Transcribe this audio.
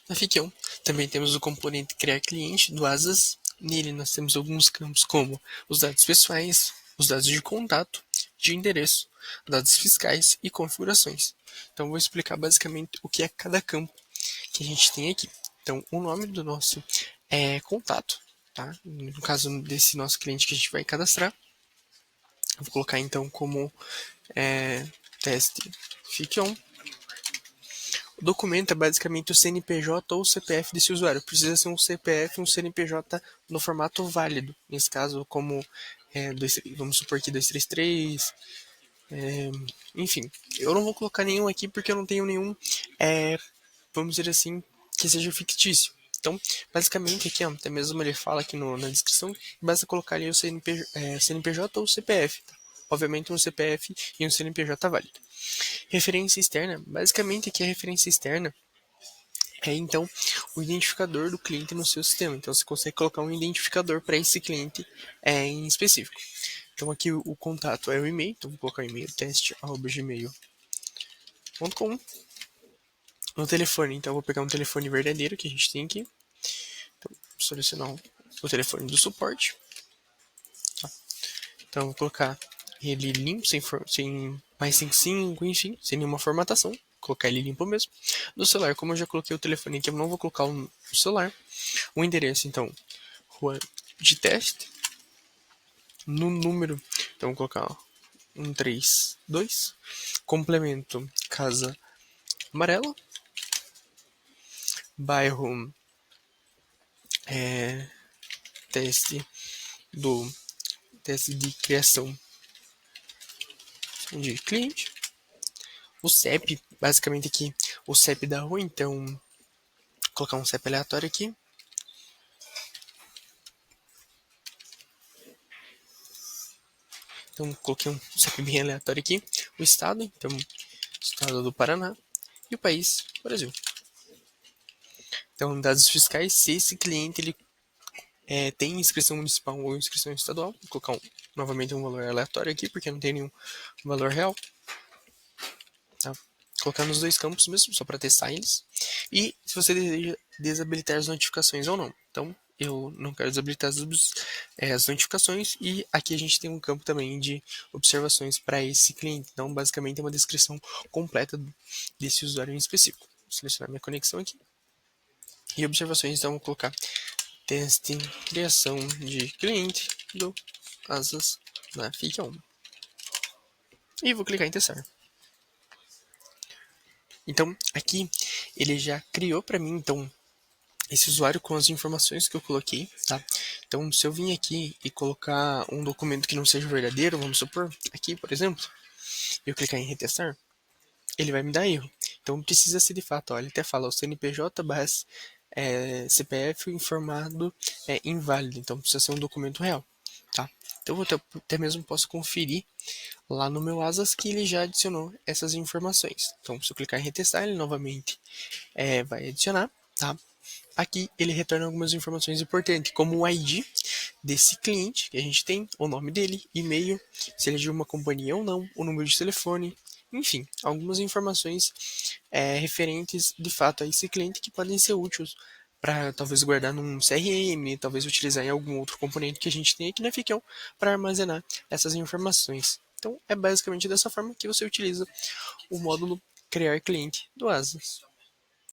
Na Ficão, também temos o componente criar cliente do Asas. Nele nós temos alguns campos como os dados pessoais, os dados de contato, de endereço, dados fiscais e configurações. Então vou explicar basicamente o que é cada campo que a gente tem aqui. Então o nome do nosso contato, tá? No caso desse nosso cliente que a gente vai cadastrar, eu vou colocar então como teste Ficão. O documento é basicamente o CNPJ ou o CPF desse usuário. Precisa ser um CPF e um CNPJ no formato válido. Nesse caso, como vamos supor que 233, enfim. Eu não vou colocar nenhum aqui porque eu não tenho nenhum, vamos dizer assim, que seja fictício. Então, basicamente aqui, ó, até mesmo ele fala aqui na descrição, basta colocar ali o CNPJ ou o CPF. Tá? Obviamente um CPF e um CNPJ válido. Referência externa, basicamente aqui a referência externa então o identificador do cliente no seu sistema. Então você consegue colocar um identificador para esse cliente em específico. Então aqui o contato é o e-mail, então vou colocar o e-mail teste@gmail.com. No telefone, então eu vou pegar um telefone verdadeiro que a gente tem aqui. Então, selecionar o telefone do suporte. Tá? Então eu vou colocar ele limpo, sem mais 55, enfim, sem nenhuma formatação. Colocar ele limpo mesmo. No celular, como eu já coloquei o telefone aqui, eu não vou colocar o celular. O endereço, então, rua de teste. No número, então vou colocar 132. Complemento, Casa Amarela. Bairro, teste do teste de criação de cliente. O CEP, basicamente aqui, o CEP da rua, então vou colocar um CEP aleatório aqui. Então coloquei um CEP bem aleatório aqui. O estado, então estado do Paraná. E o país, Brasil. Então dados fiscais, se esse cliente ele tem inscrição municipal ou inscrição estadual, vou colocar novamente um valor aleatório aqui, porque não tem nenhum valor real. Tá? Colocar nos dois campos mesmo, só para testar eles. E se você deseja desabilitar as notificações ou não. Então, eu não quero desabilitar as notificações. E aqui a gente tem um campo também de observações para esse cliente. Então, basicamente, é uma descrição completa desse usuário em específico. Vou selecionar minha conexão aqui. E observações, então, vou colocar teste criação de cliente do Asas na Ficão. E vou clicar em testar. Então, aqui ele já criou para mim, então, esse usuário com as informações que eu coloquei, tá? Então, se eu vim aqui e colocar um documento que não seja verdadeiro, vamos supor, aqui, por exemplo, e eu clicar em retestar, ele vai me dar erro. Então, precisa ser de fato, ó, ele até fala o CNPJ barra CPF informado inválido, então precisa ser um documento real, tá? Então, eu até mesmo posso conferir lá no meu Asas que ele já adicionou essas informações. Então, se eu clicar em retestar, ele novamente vai adicionar, tá? Aqui ele retorna algumas informações importantes, como o ID desse cliente que a gente tem, o nome dele, e-mail, se ele é de uma companhia ou não, o número de telefone, enfim, algumas informações referentes de fato a esse cliente que podem ser úteis para talvez guardar num CRM, talvez utilizar em algum outro componente que a gente tem aqui na Ficão para armazenar essas informações. Então é basicamente dessa forma que você utiliza o módulo criar cliente do Asas.